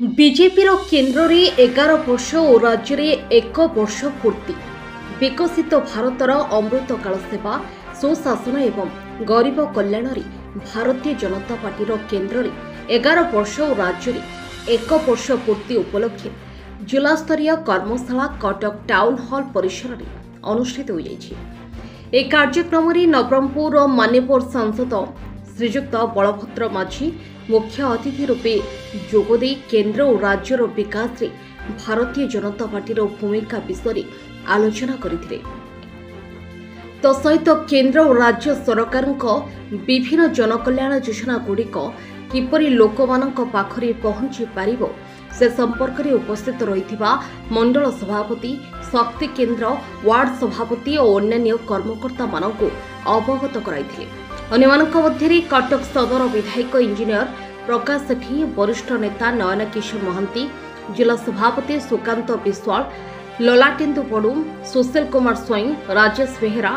बीजेपीर केन्द्र में 11 वर्ष और राज्य में 1 वर्ष पूर्ति विकसित भारतर अमृत काल सेवा सुशासन एवं गरीब कल्याण भारतीय जनता पार्टी केन्द्र में 11 वर्ष और राज्य में 1 वर्ष पूर्ति उपलक्षे जिलास्तरीय कर्मशाला कटक टाउन हॉल परिसर में अनुष्ठित हो जाइए। कार्यक्रम में नवरंगपुर और मानेपुर सांसद श्रीजुक्त बलभद्र माझी मुख्य अतिथि रूपे जोगदे केन्द्र और राज्यर विकास रे भारतीय जनता पार्टीर भूमिका विषय आलोचना करथिले। तो सहित केन्द्र और राज्य सरकार विभिन्न जनकल्याण योजना गुड़िक किपरि लोकमानक पाखरे पहुंची पारिबो से संपर्क में उपस्थित रहिथिबा मंडल सभापति शक्ति केन्द्र वार्ड सभापति और अन्य कर्मकर्ता मानकु अवगत कराइथिले। अन्यमानक मध्यरे कटक सदर विधायक इंजीनियर प्रकाश सेठी, वरिष्ठ नेता नयन किशोर महांती, जिला सभापति सुकांत विश्वाल, ललाटेन्दु बड़ू, सुशील कुमार स्वईं, राजेश बेहेरा,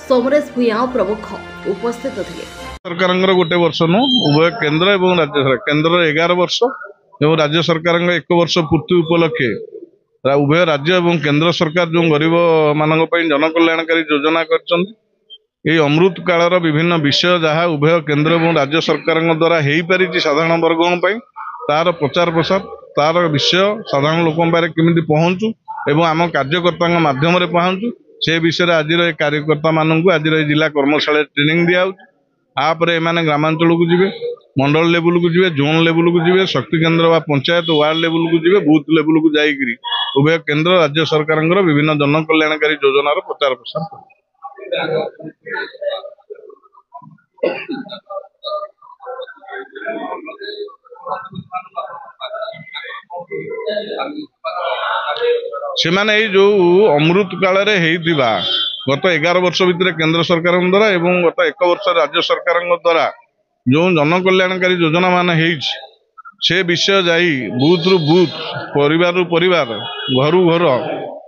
समरेश भूया प्रमुख उपस्थित थे। सरकार गोटे वर्ष नु उभय केन्द्र और राज्य सरकार केन्द्र 11 वर्ष और राज्य सरकार 1 वर्ष पूर्ति उपलक्षे उभय राज्य और केन्द्र सरकार जो गरीब मान जनकल्याणकारी योजना कर अमृत कालर विभिन्न विषय जहाँ उभय केन्द्र और राज्य सरकार द्वारा हो पारी साधारण वर्ग तार प्रचार प्रसार तार विषय साधारण लोक केमी पहुँचू एवं आम कार्यकर्ता मध्यम पहुँचू से विषय आज कार्यकर्ता मानू आज जिला कर्मशाला ट्रेनिंग दिखापे एम ग्रामांचल को जी मंडल लेवल को जी जोन लेवल को जी शक्ति केन्द्र पंचायत वार्ड लेवल को जी बूथ लेवल को जाकरी उभय केन्द्र राज्य सरकार विभिन्न जनकल्याणकारी योजनार प्रचार प्रसार कर। से जो अमृत काल गत 11 वर्ष भितर केन्द्र सरकार द्वारा एवं गत 1 वर्ष राज्य सरकार द्वारा जो जनकल्याणकारी योजना मान से विषय जाई बूथ रु बूथ परिवार रु परिवार घर घर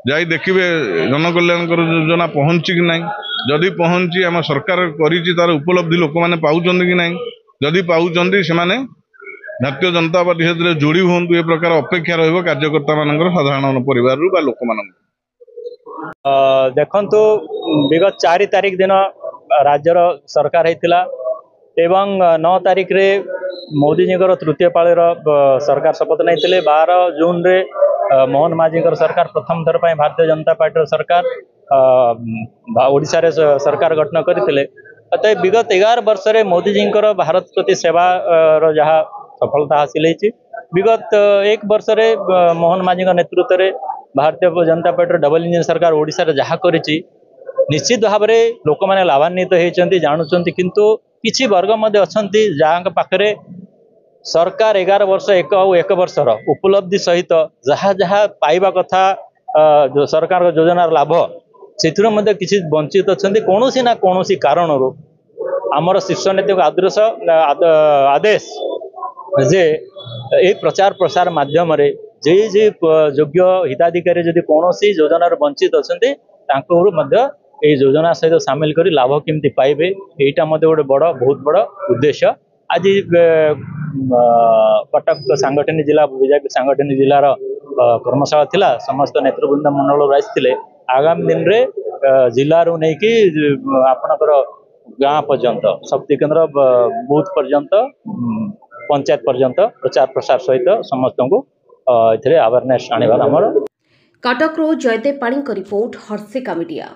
जाई देखिए जनकल्याणकारी योजना पहुंची कि नहीं जदि पहुंची आम सरकार करी तार उपलब्धि लोक मैंने पाउछन कि नहीं जदि पाउछन से भारतीय जनता पार्टी से जोड़ी हूँ ए प्रकार अपेक्षा रहा कार्यकर्ता मान साधारण परिवार लोक मान देखु विगत 4 तारिख दिन राज्यर सरकार होता एवं 9 तारिख रे मोदी जी तृतीय पाळीर सरकार शपथ नहीं 12 जून रे मोहन माझी सरकार प्रथम थर पर भारतीय जनता पार्टी सरकार ओडिशा रे सरकार गठन करते अतः विगत 11 वर्ष रे मोदी जी भारत प्रति सेवा जहाँ सफलता हासिल होती विगत 1 वर्ष रे मोहन माझी नेतृत्व में Bharatiya Janata party double engine सरकार ओडिशा रे जहाँ करिछि निश्चित भाव में लोक मैंने लाभान्वित होती जानुंट किंतु किछि वर्ग मध्य अछंती जहाँ पाखरे सरकार 11 वर्ष 1 वर्षर उपलब्धि सहित जहाँ जहाँ पाइबा कथा जो सरकार योजनार लाभ से किसी वंचित अच्छा कौन ना कौन कारण आमर शीर्ष नीति आदेश जे ये प्रचार प्रसार माध्यम जे योग्य हिताधिकारी जदि कौन योजनार वंचित अच्छा योजना सहित सामिल कर लाभ केमती पाइबे यहाँ गोटे बड़ बहुत बड़ उद्देश्य आज कटक सांगठनिक जिला बीजेपी सांगठनिक जिलार कर्मशाला थिला समस्त नेतृवृंद मंडल आसते आगामी दिन में जिलू नहीं कि आपणकर गाँ पर्यंत शक्ति केन्द्र बूथ पर्यंत पंचायत पर्यंत प्रचार प्रसार सहित समस्त को अवेयरनेस आने वाला कटक जयदेव पाणी रिपोर्ट हर्षिका मीडिया।